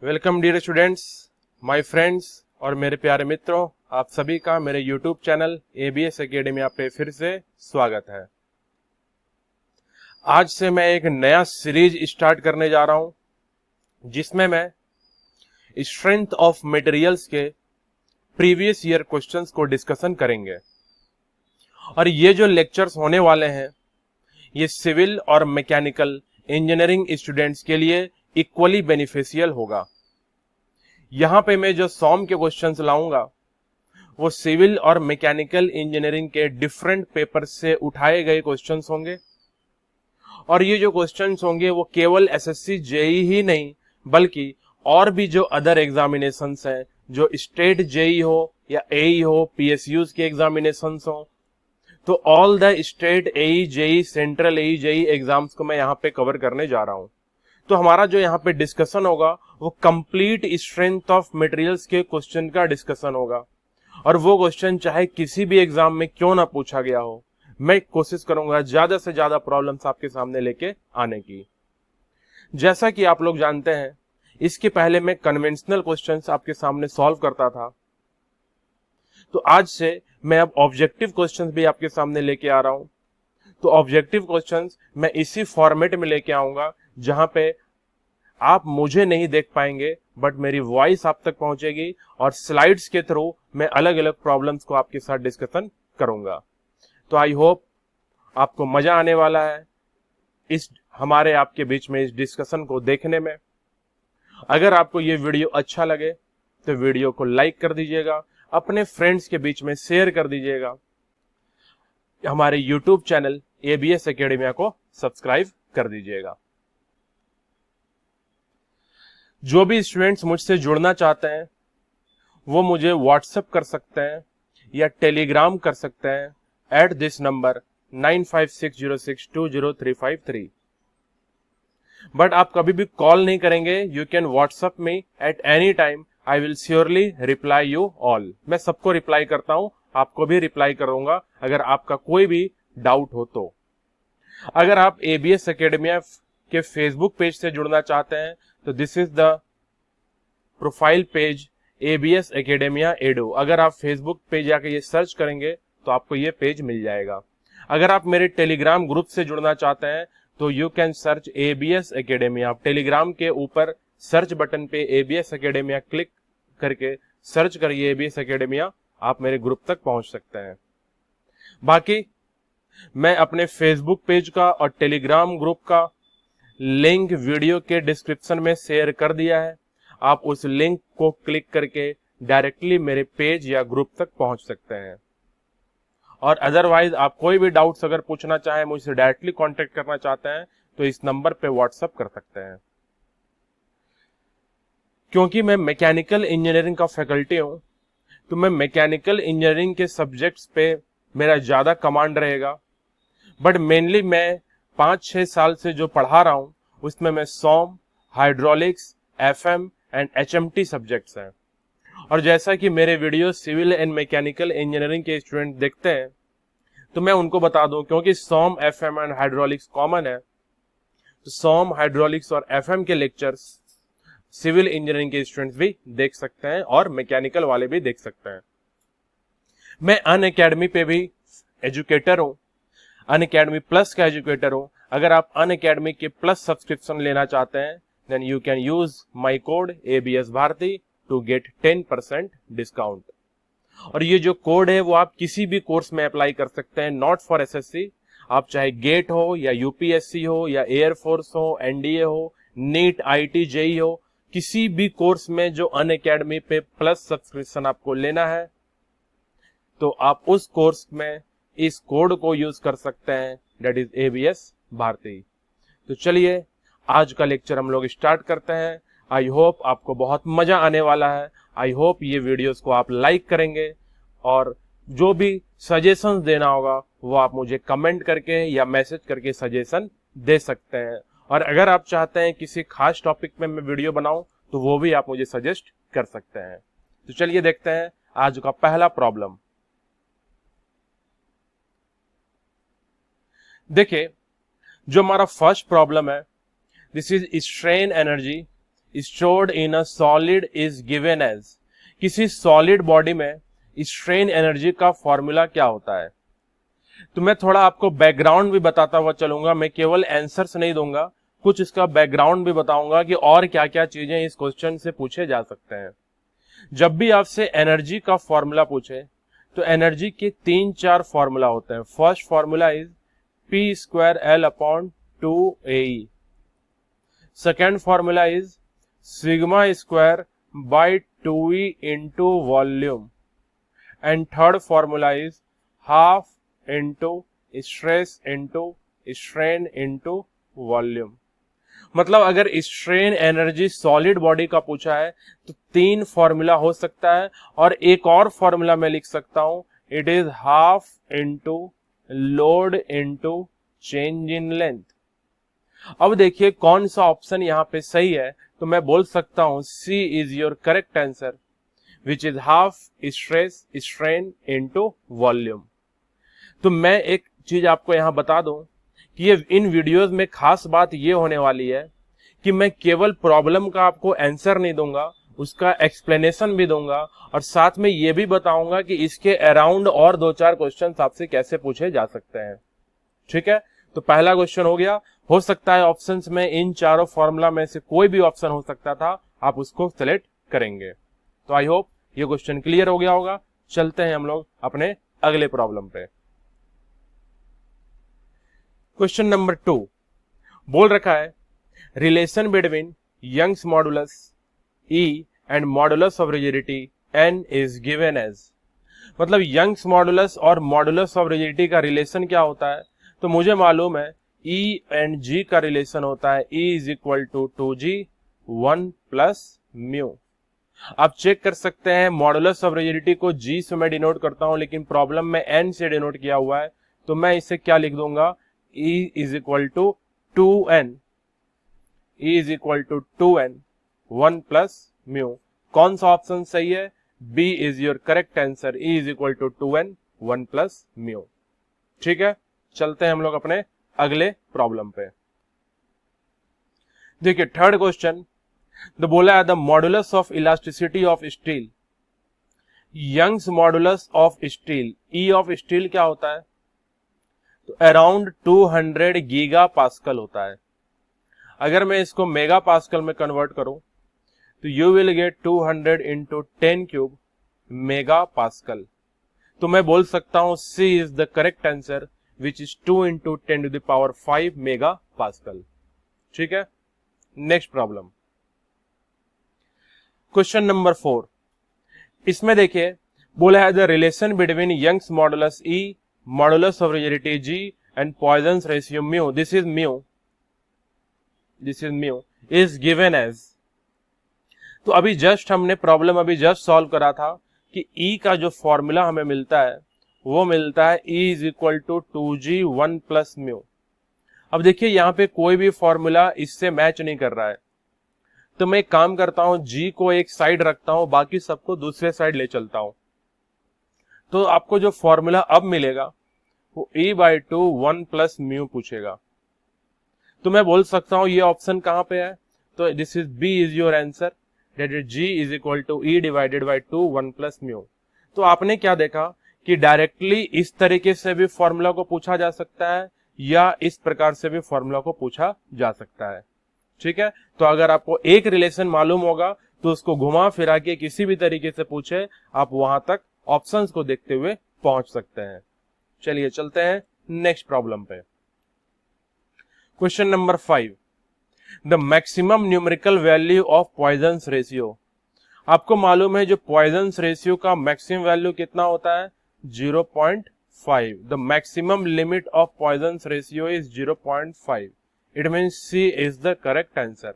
Welcome dear students, my friends और मेरे प्यारे मित्रों, आप सभी का मेरे यूट्यूब चैनल एबीएस एकेडमी पे फिर से स्वागत है। आज से मैं एक नया सीरीज स्टार्ट करने जा रहा हूं जिसमें मैं स्ट्रेंथ ऑफ मटेरियल्स के प्रीवियस ईयर क्वेश्चंस को डिस्कशन करेंगे। और ये जो लेक्चर्स होने वाले हैं ये सिविल और मैकेनिकल इंजीनियरिंग स्टूडेंट्स के लिए इक्वली बेनिफिशियल होगा। यहां पे मैं जो सॉम के क्वेश्चंस लाऊंगा वो सिविल और मैकेनिकल इंजीनियरिंग के डिफरेंट पेपर से उठाए गए क्वेश्चंस होंगे। और ये जो क्वेश्चंस होंगे वो केवल एसएससी जेई ही नहीं बल्कि और भी जो अदर एग्जामिनेशंस हैं, जो स्टेट जेई हो या एई हो, पीएसयूज के एग्जामिनेशंस हो, तो all the state AE JE, central AE JE exams को मैं यहाँ पे कवर करने जा रहा हूँ। तो हमारा जो यहाँ पे डिस्कशन होगा वो कंप्लीट स्ट्रेंथ ऑफ मटेरियल्स के क्वेश्चन का डिस्कशन होगा। और वो क्वेश्चन चाहे किसी भी एग्जाम में क्यों ना पूछा गया हो, मैं कोशिश करूंगा ज्यादा से ज्यादा प्रॉब्लम्स आपके सामने लेके आने की। जैसा कि आप लोग जानते हैं, इसके पहले मैं कन्वेंशनल क्वेश्चंस आपके सामने सॉल्व करता था, तो आज से मैं अब ऑब्जेक्टिव क्वेश्चंस भी आपके सामने लेके आ रहा हूं। तो ऑब्जेक्टिव क्वेश्चंस मैं इसी फॉर्मेट में लेके आऊंगा जहां पे आप मुझे नहीं देख पाएंगे बट मेरी वॉइस आप तक पहुंचेगी और स्लाइड्स के थ्रू मैं अलग अलग प्रॉब्लम्स को आपके साथ डिस्कशन करूंगा। तो आई होप आपको मजा आने वाला है इस हमारे आपके बीच में इस डिस्कशन को देखने में। अगर आपको ये वीडियो अच्छा लगे तो वीडियो को लाइक कर दीजिएगा, अपने फ्रेंड्स के बीच में शेयर कर दीजिएगा, हमारे यूट्यूब चैनल एबीएस एकेडमी को सब्सक्राइब कर दीजिएगा। जो भी स्टूडेंट्स मुझसे जुड़ना चाहते हैं वो मुझे व्हाट्सएप कर सकते हैं या टेलीग्राम कर सकते हैं एट दिस नंबर 9560620353। बट आप कभी भी कॉल नहीं करेंगे, you can WhatsApp me at any time, I will surely reply you all. मैं सबको रिप्लाई करता हूं, आपको भी रिप्लाई करूंगा अगर आपका कोई भी डाउट हो तो। अगर आप एबीएस एकेडमी के फेसबुक पेज से जुड़ना चाहते हैं तो this is the profile page ABS academia एडो। अगर आप फेसबुक पेज जाके ये सर्च करेंगे तो आपको ये पेज मिल जाएगा। अगर आप मेरे टेलीग्राम ग्रुप से जुड़ना चाहते हैं तो you can search ABS academia. आप टेलीग्राम के ऊपर सर्च बटन पे एबीएस एकेडेमिया क्लिक करके सर्च करिए एबीएस एकेडेमिया, आप मेरे ग्रुप तक पहुंच सकते हैं। बाकी मैं अपने फेसबुक पेज का और टेलीग्राम ग्रुप का लिंक वीडियो के डिस्क्रिप्शन में शेयर कर दिया है। आप उस लिंक को क्लिक करके डायरेक्टली मेरे पेज या ग्रुप तक पहुंच सकते हैं। और अदरवाइज आप कोई भी डाउट्स अगर पूछना चाहें, मुझसे डायरेक्टली कांटेक्ट करना चाहते हैं तो इस नंबर पे व्हाट्सएप कर सकते हैं। क्योंकि मैं मैकेनिकल इंजीनियरिंग का फैकल्टी हूं तो मैं मैकेनिकल इंजीनियरिंग के सब्जेक्ट्स पे मेरा ज्यादा कमांड रहेगा। बट मेनली मैं 5-6 साल से जो पढ़ा रहा हूं उसमें मैं SOM, hydraulics, FM and HMT subjects हैं। और जैसा कि मेरे video civil and mechanical engineering के स्टूडेंट देखते हैं तो मैं उनको बता दूं, क्योंकि SOM, FM and hydraulics common है, तो सॉम, हाइड्रोलिक्स और एफएम के लेक्चर्स सिविल इंजीनियरिंग के स्टूडेंट्स भी देख सकते हैं और मैकेनिकल वाले भी देख सकते हैं। मैं अनअकैडमी पे भी एजुकेटर हूं, अनअकैडमी प्लस का एजुकेटर हूं। अगर आप अनअकैडमी के प्लस सब्सक्रिप्शन लेना चाहते हैं then you can use my code ABS Bharti to get 10% discount. और ये जो कोड है वो आप किसी भी कोर्स में अप्लाई कर सकते हैं, नॉट फॉर एसएससी। आप चाहे गेट हो या यूपीएससी हो या एयरफोर्स हो, एनडीए हो, नीट, आईटी, जेई हो, किसी भी कोर्स में जो अनअकैडमी पे प्लस सब्सक्रिप्शन आपको लेना है तो आप उस कोर्स में इस कोड को यूज कर सकते हैं, दैट इज ABS भारती। तो चलिए आज का लेक्चर हम लोग स्टार्ट करते हैं। आई होप आपको बहुत मजा आने वाला है। आई होप ये वीडियोस को आप लाइक करेंगे और जो भी सजेशंस देना होगा वो आप मुझे कमेंट करके या मैसेज करके सजेशन दे सकते हैं। और अगर आप चाहते हैं किसी खास टॉपिक में मैं वीडियो बनाऊं तो वो भी आप मुझे सजेस्ट कर सकते हैं। तो चलिए देखते हैं आज का पहला प्रॉब्लम। देखिए, जो हमारा फर्स्ट प्रॉब्लम है, this is strain energy stored in a solid is given as, किसी सॉलिड बॉडी में स्ट्रेन एनर्जी का फॉर्मूला क्या होता है। तो मैं थोड़ा आपको बैकग्राउंड भी बताता हुआ चलूंगा, मैं केवल आंसर्स नहीं दूंगा, कुछ इसका बैकग्राउंड भी बताऊंगा कि और क्या क्या चीजें इस क्वेश्चन से पूछे जा सकते हैं। जब भी आपसे एनर्जी का फॉर्मूला पूछे तो एनर्जी के 3-4 फॉर्मूला होते हैं। First formula is P²L/2AE, second formula is σ² by 2E into volume, and third formula is half into stress into strain into volume। मतलब अगर स्ट्रेन एनर्जी सॉलिड बॉडी का पूछा है तो 3 फॉर्मूला हो सकता है, और एक और फॉर्मूला मैं लिख सकता हूं, it is half into load into change in length. अब देखिए कौन सा ऑप्शन यहाँ पे सही है, तो मैं बोल सकता हूं C is your correct answer, which is half stress strain into volume. तो मैं एक चीज आपको यहां बता दूं कि ये इन वीडियोस में खास बात ये होने वाली है कि मैं केवल प्रॉब्लम का आपको आंसर नहीं दूंगा, उसका एक्सप्लेनेशन भी दूंगा, और साथ में ये भी बताऊंगा कि इसके अराउंड और 2-4 क्वेश्चन आपसे कैसे पूछे जा सकते हैं। ठीक है, तो पहला क्वेश्चन हो गया। हो सकता है ऑप्शंस में इन चारों फॉर्मूला में से कोई भी ऑप्शन हो सकता था, आप उसको सिलेक्ट करेंगे। तो आई होप ये क्वेश्चन क्लियर हो गया होगा। चलते हैं हम लोग अपने अगले प्रॉब्लम पे। क्वेश्चन नंबर 2 बोल रखा है relation between Young's modulus E and modulus of rigidity N is given as. मतलब यंग्स मॉडुलस और मॉडुलस ऑफ रिजिडिटी का रिलेशन क्या होता है, तो मुझे मालूम है E एंड G का रिलेशन होता है E is equal to 2G 1 plus mu. आप चेक कर सकते हैं मॉडुलस ऑफ रिजिडिटी को G से मैं डिनोट करता हूं, लेकिन प्रॉब्लम में N से डिनोट किया हुआ है, तो मैं इसे क्या लिख दूंगा, E is equal to 2N, E is equal to 2N 1 plus mu. कौन सा ऑप्शन सही है, B is your correct answer, E is equal to 2N 1 plus mu. ठीक है, चलते हैं हम लोग अपने अगले प्रॉब्लम पे। देखिए थर्ड क्वेश्चन, तो बोला है the modulus of elasticity of steel, Young's modulus of steel, E of steel क्या होता है, तो अराउंड 200 गीगा पास्कल होता है। अगर मैं इसको मेगा पास्कल में कन्वर्ट करूं तो you will get 200 into 10 cube mega pascal. तो मैं बोल सकता हूं C is the correct answer, which is 2 into 10 to the power 5 mega pascal. ठीक है, नेक्स्ट प्रॉब्लम क्वेश्चन नंबर 4। इसमें देखिए बोला है the relation between Young's modulus E, modulus of rigidity G and Poisson's ratio mu, this is mu is given as. तो अभी just हमने problem अभी जस्ट सॉल्व करा था कि E का जो फॉर्मूला हमें मिलता है वो मिलता है E is equal to 2G 1 plus mu. अब देखिए यहाँ पे कोई भी फॉर्मूला इससे मैच नहीं कर रहा है, तो मैं एक काम करता हूं, G को एक साइड रखता हूं, बाकी सबको दूसरे साइड ले चलता हूं। तो आपको जो फॉर्मूला अब मिलेगा वो E/2 1 प्लस म्यू पूछेगा। तो मैं बोल सकता हूं ये ऑप्शन कहां पे है, तो this is B is your answer, that is G is equal to E divided by 2 1 plus mu. तो आपने क्या देखा कि डायरेक्टली इस तरीके से भी फॉर्मूला को पूछा जा सकता है या इस प्रकार से भी फॉर्मूला को पूछा जा सकता है। ठीक है, तो अगर आपको एक रिलेशन मालूम होगा तो उसको घुमा फिरा के किसी भी तरीके से पूछे, आप वहां तक ऑप्शंस को देखते हुए पहुंच सकते हैं। चलिए चलते हैं नेक्स्ट प्रॉब्लम पे। Question number 5, the maximum numerical value of Poisson's ratio. आपको मालूम है जो पॉइजन्स रेशियो का मैक्सिमम वैल्यू कितना होता है, 0.5। The maximum limit of Poisson's ratio is 0.5। It means C is the correct answer.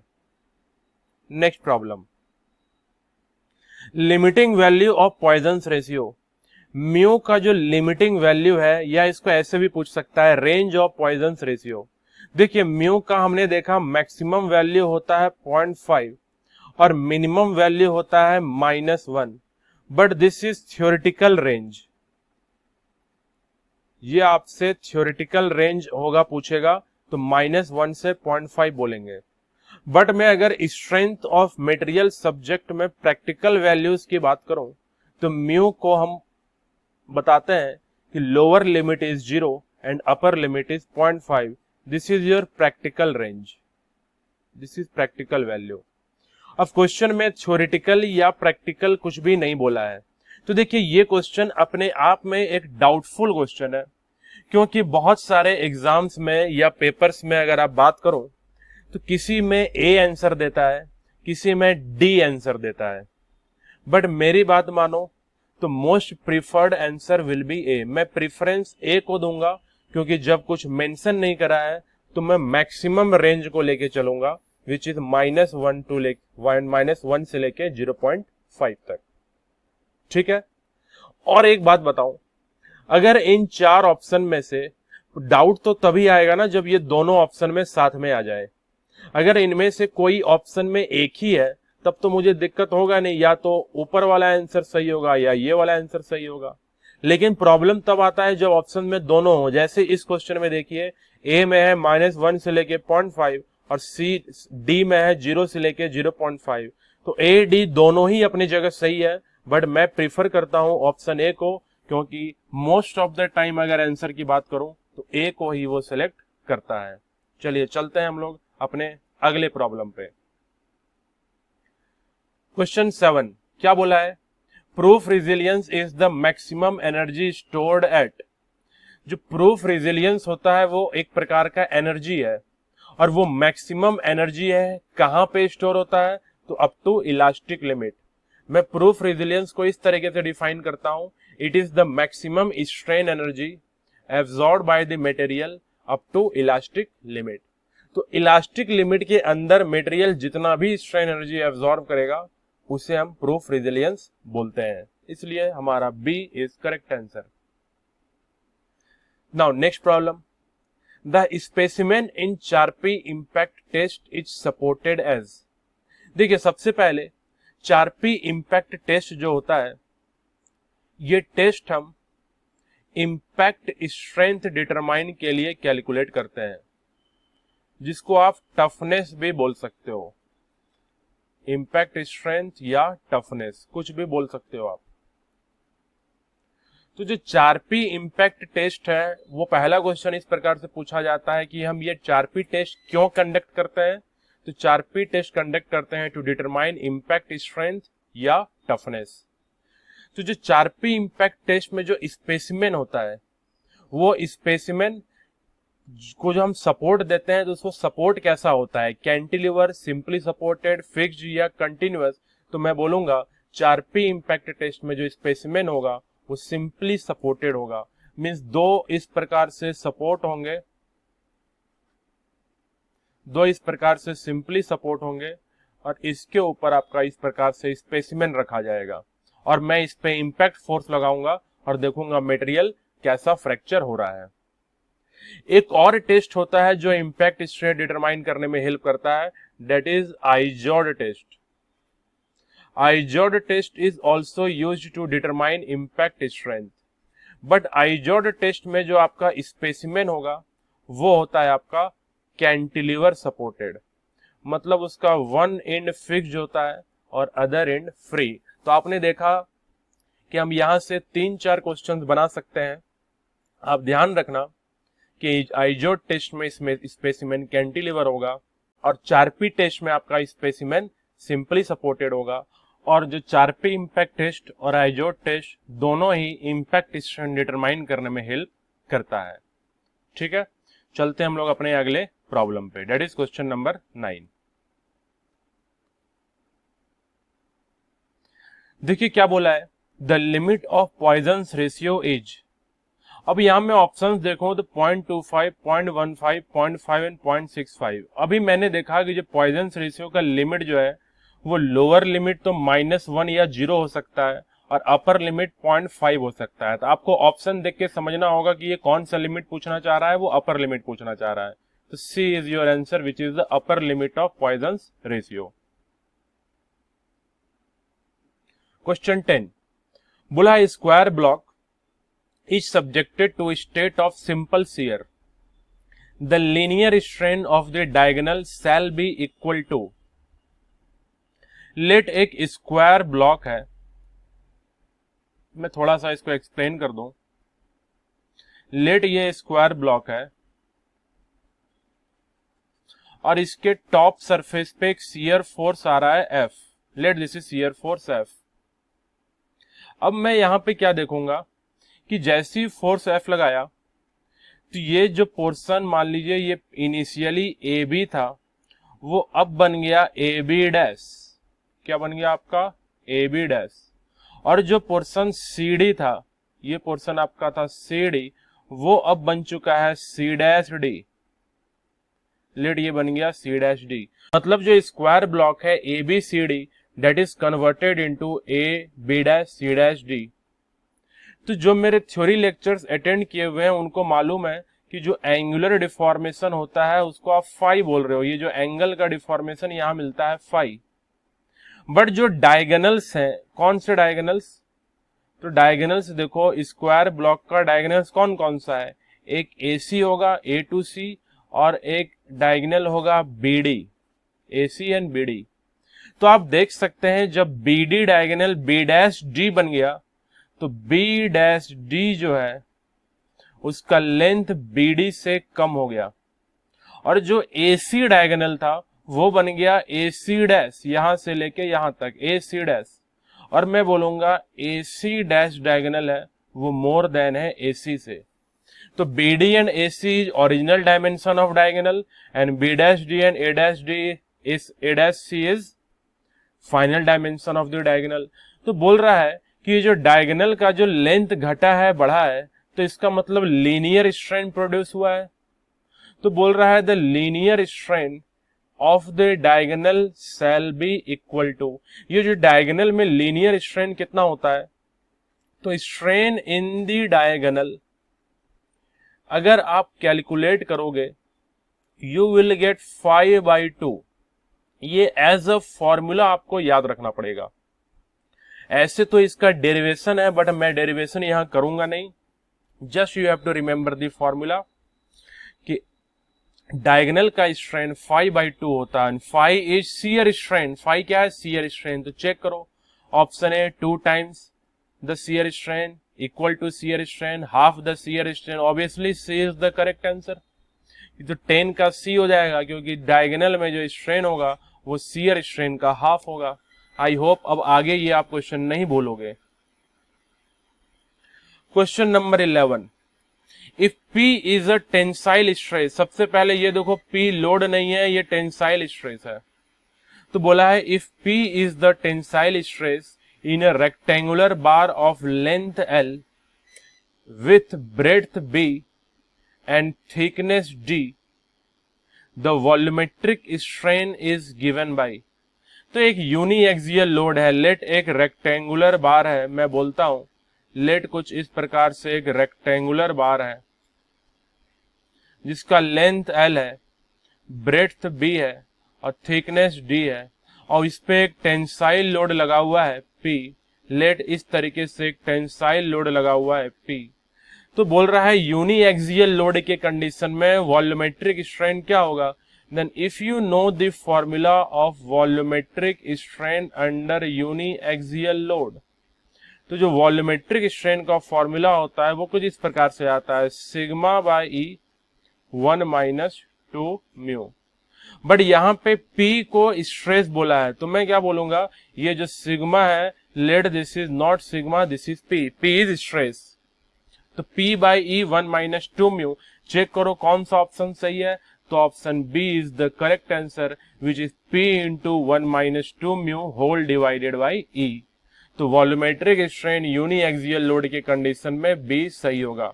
Next problem. Limiting value of Poisson's ratio. Mu का जो लिमिटिंग वैल्यू है, या इसको ऐसे भी पूछ सकता है रेंज ऑफ पॉइजन्स रेशियो। देखिए म्यू का हमने देखा मैक्सिमम वैल्यू होता है 0.5 और मिनिमम वैल्यू होता है -1, but this is theoretical range. ये आपसे थ्योरेटिकल रेंज होगा पूछेगा, तो -1 से 0.5 बोलेंगे। बट मैं अगर स्ट्रेंथ ऑफ मटेरियल सब्जेक्ट में प्रैक्टिकल वैल्यूज की बात करूं तो म्यू को हम बताते हैं कि lower limit is 0 and upper limit is 0.5. This is your practical range, this is practical value. अब क्वेश्चन में थ्योरेटिकल या प्रैक्टिकल कुछ भी नहीं बोला है, तो देखिए ये क्वेश्चन अपने आप में एक डाउटफुल क्वेश्चन है, क्योंकि बहुत सारे एग्जाम्स में या पेपर्स में अगर आप बात करो तो किसी में ए आंसर देता है, किसी में डी आंसर देता है. बट मेरी बात मानो तो most preferred answer will be A. मैं प्रेफरेंस ए को दूंगा, क्योंकि जब कुछ मेंशन नहीं करा है तो मैं मैक्सिमम रेंज को लेके चलूंगा, विच इज -1 से लेके 0.5 तक. ठीक है. और एक बात बताऊं, अगर इन 4 ऑप्शन में से डाउट तो तभी आएगा ना जब ये दोनों ऑप्शन में साथ में आ जाए. अगर इनमें से कोई ऑप्शन में एक ही है तब तो मुझे दिक्कत होगा नहीं, या तो ऊपर वाला आंसर सही होगा या ये वाला आंसर सही होगा. लेकिन प्रॉब्लम तब आता है जब ऑप्शन में दोनों हो. जैसे इस क्वेश्चन में देखिए, ए में है -1 से लेके 0.5 और सी डी में है 0 से लेके 0.5. तो ए डी दोनों ही अपनी जगह सही है, बट मैं प्रीफर करता हूं ऑप्शन ए को, क्योंकि मोस्ट ऑफ द टाइम अगर आंसर की बात करूं तो ए को ही वो सिलेक्ट करता है. चलिए चलते हैं हम लोग अपने अगले प्रॉब्लम पे. क्वेश्चन 7 क्या बोला है? Proof resilience is the maximum energy stored at. जो प्रूफ रेजिलियंस होता है वो एक प्रकार का एनर्जी है, और वो मैक्सिमम एनर्जी है कहां पे स्टोर होता है? तो अप टू इलास्टिक लिमिट. मैं प्रूफ रेजिलियंस को इस तरीके से डिफाइन करता हूं, it is the maximum strain energy absorb by the material up to elastic limit. तो इलास्टिक लिमिट के अंदर मटेरियल जितना भी स्ट्रेन एनर्जी एब्जॉर्ब करेगा उसे हम प्रूफ रेजिलियंस बोलते हैं. इसलिए हमारा B is correct answer. Now next problem. The specimen in Charpy impact test is supported as. देखिए सबसे पहले चारपी इंपैक्ट टेस्ट जो होता है, ये टेस्ट हम इंपैक्ट स्ट्रेंथ डिटरमाइन के लिए कैलकुलेट करते हैं, जिसको आप टफनेस भी बोल सकते हो. इंपैक्ट स्ट्रेंथ या टफनेस कुछ भी बोल सकते हो आप. तो जो चारपी इंपैक्ट टेस्ट है, वो पहला क्वेश्चन इस प्रकार से पूछा जाता है कि हम ये चारपी टेस्ट क्यों कंडक्ट करते हैं? तो चारपी टेस्ट कंडक्ट करते हैं टू डिटरमाइन इंपैक्ट स्ट्रेंथ या टफनेस. तो जो चारपी इंपैक्ट टेस्ट में जो स्पेसिमेन होता है, वो स्पेसिमेन को जो हम सपोर्ट देते हैं तो उसको सपोर्ट कैसा होता है? कैंटिलीवर, सिंपली सपोर्टेड, फिक्स्ड या कंटिन्यूअस? तो मैं बोलूंगा चारपी इंपैक्ट टेस्ट में जो स्पेसिमेन होगा वो सिंपली सपोर्टेड होगा. मींस दो इस प्रकार से सपोर्ट होंगे, दो इस प्रकार से सिंपली सपोर्ट होंगे, और इसके ऊपर आपका इस प्रकार से स्पेसिमेन रखा जाएगा, और मैं इस पे इंपैक्ट फोर्स लगाऊंगा और देखूंगा मटेरियल कैसा फ्रैक्चर हो रहा है. एक और टेस्ट होता है जो इंपैक्ट स्ट्रेंथ डिटरमाइन करने में हेल्प करता है, that is Izod test. Izod test is also used to determine impact strength. But Izod test में जो आपका स्पेसिमेन होगा वो होता है आपका कैंटिलीवर सपोर्टेड. मतलब उसका वन एंड फिक्स्ड होता है और अदर एंड फ्री. तो आपने देखा कि हम यहां से 3-4 क्वेश्चंस बना सकते हैं. आप ध्यान रखना कि आइजोड टेस्ट में इसमें स्पेसिमेन कैंटिलीवर होगा, और चारपी टेस्ट में आपका स्पेसिमेन सिंपली सपोर्टेड होगा. और जो चारपी इंपैक्ट टेस्ट और आइजोड टेस्ट दोनों ही इंपैक्ट स्ट्रेंथ डिटरमाइन करने में हेल्प करता है. ठीक है, चलते हम लोग अपने अगले प्रॉब्लम पे, दैट इज क्वेश्चन नंबर 9. देखिए क्या बोला है, the limit of Poisson's ratio is. अब यहां में ऑप्शंस देखो तो 0.25, 0.15, 0.5 एंड 0.65. अभी मैंने देखा कि जो पॉइजन्स रेशियो का लिमिट जो है वो लोअर लिमिट तो -1 या 0 हो सकता है, और अपर लिमिट 0.5 हो सकता है. तो आपको ऑप्शन देख के समझना होगा कि ये कौन सा लिमिट पूछना चाह रहा है, वो अपर लिमिट पूछना चाह रहा है. तो C is your answer, which is the upper limit of Poisson's ratio. Question 10 बोला square block is subjected to a state of simple shear. The linear strain of the diagonal shall be equal to, let एक square block है, मैं थोड़ा सा इसको explain कर दूं। Late ये स्क्वायर ब्लॉक है और इसके टॉप सरफेस पे एक शियर फोर्स आ रहा है F। Let this is shear force F। अब मैं यहां पे क्या देखूंगा कि जैसी फोर्स F लगाया तो ये जो पोर्शन मान लीजिए ये इनिशियली AB था, वो अब बन गया AB डैश। क्या बन गया आपका? AB dash. और जो पोर्शन CD था, ये पोर्शन आपका था CD, वो अब बन चुका है C डैश D। लेट ये बन गया C डैश D। मतलब जो स्क्वायर ब्लॉक है ABCD that is converted into AB dash C dash D। तो जो मेरे थ्योरी लेक्चर्स अटेंड किए हुए हैं उनको मालूम है कि जो एंगुलर डिफॉर्मेशन होता है उसको आप फाई बोल रहे हो। ये जो एंगल का डिफॉर्मेशन यहां मिलता है फाई। बट जो डायगोनल्स हैं, कौन से डायगोनल्स? तो डायगोनल्स देखो, स्क्वायर ब्लॉक का डायगोनल्स कौन कौन सा है? एक AC होगा A to C और एक डायगोनल होगा BD, AC एंड BD। तो आप देख सकते हैं जब BD diagonal B dash D बन गया तो B डैश D जो है उसका लेंथ BD से कम हो गया, और जो AC डायगोनल था वो बन गया AC डैश, यहां से लेके यहां तक AC डैश। और मैं बोलूंगा AC डैश डायगोनल है वो मोर देन है AC से। तो BD and AC is original dimension of diagonal and B dash D and A dash D is A dash C is final dimension of the diagonal. तो बोल रहा है कि ये जो डायगोनल का जो लेंथ घटा है, बढ़ा है, तो इसका मतलब लीनियर स्ट्रेन प्रोड्यूस हुआ है। तो बोल रहा है the linear strain of the diagonal shall be equal to, ये जो डायगोनल में लीनियर स्ट्रेन कितना होता है? तो स्ट्रेन इन द डायगोनल अगर आप कैलकुलेट करोगे यू विल गेट 5/2। ये एज अ फॉर्मूला आपको याद रखना पड़ेगा। ऐसे तो इसका डेरिवेशन है बट मैं डेरिवेशन यहां करूंगा नहीं। Just you have to remember the formula कि डायगोनल का स्ट्रेन 5/2 होता है। 5 इज शियर स्ट्रेन। 5 क्या है? Shear strain. तो चेक करो, option A 2 times the shear strain equal to shear strain half the shear strain. Obviously C is the correct answer. तो 10 का C हो जाएगा क्योंकि डायगोनल में जो स्ट्रेन होगा वो शियर स्ट्रेन का हाफ होगा। आई होप अब आगे ये आप क्वेश्चन नहीं भूलोगे। Question number 11, if P is a tensile stress. सबसे पहले ये देखो P लोड नहीं है, ये टेंसाइल स्ट्रेस है। तो बोला है if P is the tensile stress in a rectangular bar of length L with breadth B and thickness D, the volumetric strain is given by. तो एक यूनिएक्सियल लोड है, लेट एक रेक्टेंगुलर बार है। मैं बोलता हूं लेट कुछ इस प्रकार से एक रेक्टेंगुलर बार है जिसका लेंथ L है, ब्रेड्थ B है और थिकनेस D है, और इस पे एक टेंसाइल लोड लगा हुआ है P। लेट इस तरीके से एक टेंसाइल लोड लगा हुआ है P। तो बोल रहा है यूनिएक्सियल लोड के कंडीशन में वॉल्यूमेट्रिक स्ट्रेन क्या होगा? Then if you know the formula of volumetric strain under uniaxial load, तो जो वॉल्यूमेट्रिक स्ट्रेन का फॉर्मूला होता है वो कुछ इस प्रकार से आता है, sigma bye E 1 - 2 mu. But यहाँ पे P को स्ट्रेस बोला है तो मैं क्या बोलूंगा, ये जो सिग्मा है, let this is not sigma, this is P। P is stress. तो P/E 1 - 2 म्यू। चेक करो कौन सा ऑप्शन सही है। तो option B is the correct answer which is P × 1 - 2 mu whole divided by E। तो वॉल्यूमेट्रिक स्ट्रेन यूनिएक्सियल लोड के condition में बी सही होगा।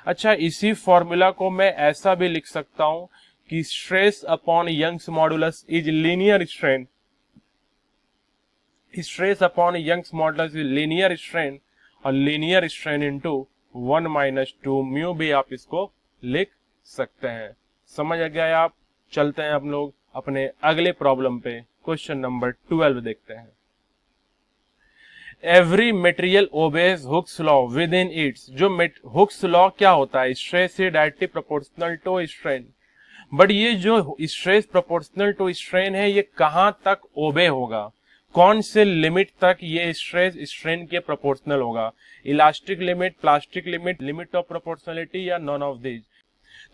अच्छा, इसी फॉर्मूला को मैं ऐसा भी लिख सकता हूं कि stress upon Young's modulus is linear strain. Stress upon Young's modulus is linear strain और लीनियर स्ट्रेन इनटू 1 - 2 म्यू भी आप इसको लिख सकते हैं। समझ आ गया आप? चलते हैं हम लोग अपने अगले प्रॉब्लम पे। क्वेश्चन नंबर 12 देखते हैं। Every material obeys Hooke's law within its. जो हुक्स लॉ क्या होता है? Stress is directly proportional to strain. But ये जो स्ट्रेस प्रोपोर्शनल टू स्ट्रेन है, ये कहां तक ओबे होगा, कौन से लिमिट तक ये स्ट्रेस स्ट्रेन के प्रोपोर्शनल होगा, elastic limit, plastic limit, limit of proportionality या नॉन ऑफ दीज।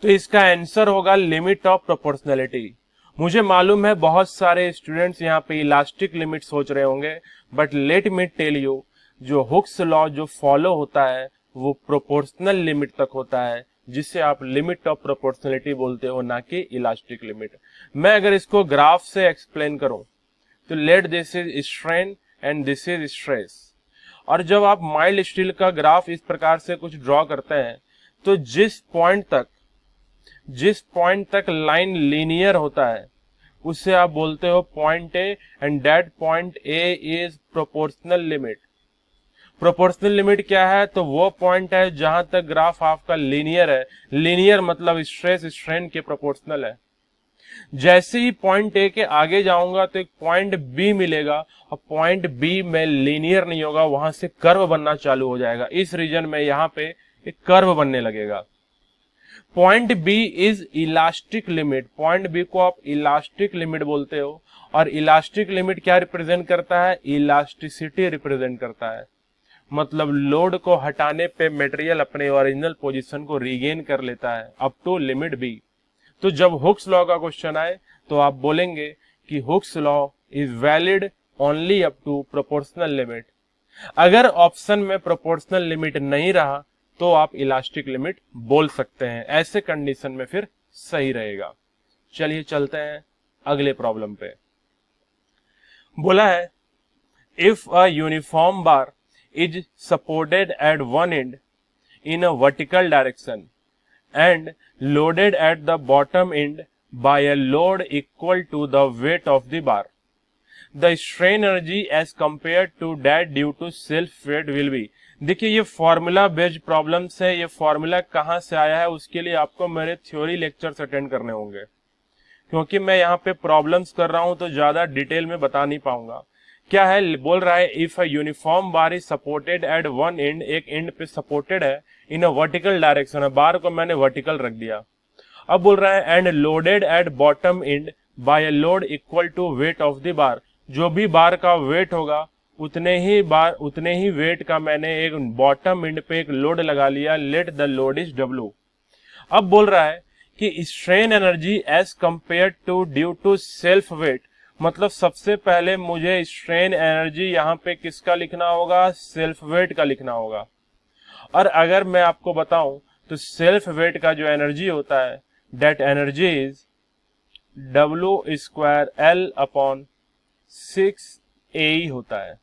तो इसका आंसर होगा लिमिट ऑफ प्रोपोर्शनलिटी। मुझे मालूम है बहुत सारे स्टूडेंट्स यहाँ पे इलास्टिक लिमिट सोच रहे होंगे, but let me tell you, जो हुक्स लॉ जो फॉलो होता है वो प्रोपोर्शनल लिमिट तक होता है, जिसे आप लिमिट ऑफ प्रोपोर्शनलिटी बोलते हो, ना कि इलास्टिक लिमिट। मैं अगर इसको ग्राफ से एक्सप्लेन करूं तो let this is strain and this is stress, और जब आप माइल्ड स्टील का ग्राफ इस प्रकार से कुछ ड्रॉ करते हैं तो जिस पॉइंट तक लाइन लीनियर होता है उसे आप बोलते हो point A, and that point A is proportional limit. Proportional limit क्या है? तो वो पॉइंट है जहां तक ग्राफ आपका लीनियर है। लीनियर मतलब स्ट्रेस स्ट्रेन के प्रोपोर्शनल है। जैसे ही पॉइंट ए के आगे जाऊंगा तो एक पॉइंट बी मिलेगा, और पॉइंट बी में लीनियर नहीं होगा, वहां से कर्व बनना चालू हो जाएगा। इस रीजन में यहां पे एक कर्व बनने लगेगा। Point B is elastic limit. Point B को आप इलास्टिक लिमिट बोलते हो, और इलास्टिक लिमिट क्या रिप्रेजेंट करता है? इलास्टिसिटी रिप्रेजेंट करता है। मतलब लोड को हटाने पे मटेरियल अपने ओरिजिनल पोजीशन को रीगेन कर लेता है अप टू लिमिट बी। तो जब हुक्स लॉ का क्वेश्चन आए तो आप बोलेंगे कि Hooke's law is valid only up to proportional limit. अगर ऑप्शन में प्रोपोर्शनल लिमिट नहीं रहा तो आप इलास्टिक लिमिट बोल सकते हैं। ऐसे कंडीशन में फिर सही रहेगा। चलिए चलते हैं अगले प्रॉब्लम पे। बोला है if a uniform bar is supported at one end in a vertical direction and loaded at the bottom end by a load equal to the weight of the bar. The strain energy as compared to that due to self weight will be। देखिए ये formula based problems है। ये formula कहाँ से आया है उसके लिए आपको मेरे थ्योरी लेक्चर्स अटेंड करने होंगे, क्योंकि मैं यहाँ पे प्रॉब्लम्स कर रहा हूँ तो ज्यादा डिटेल में बता नहीं पाऊंगा। क्या है? बोल रहा है if a uniform bar is supported eight one and, एक एंड पे सपोर्टेड है इन अ वर्टिकल डायरेक्शन है, बार को मैंने वर्टिकल रख दिया। अब बोल रहा है and loaded at bottom end by a load equal to weight of the bar. जो भी बार का वेट होगा उतने ही वेट का मैंने एक बॉटम एंड पे एक लोड लगा लिया। Let the load is W. अब बोल रहा है कि strain energy as compare to due to self weight, मतलब सबसे पहले मुझे स्ट्रेन एनर्जी यहाँ पे किसका लिखना होगा? सेल्फ वेट का लिखना होगा। और अगर मैं आपको बताऊं तो सेल्फ वेट का जो एनर्जी होता है दैट एनर्जी इज W²L/6A होता है।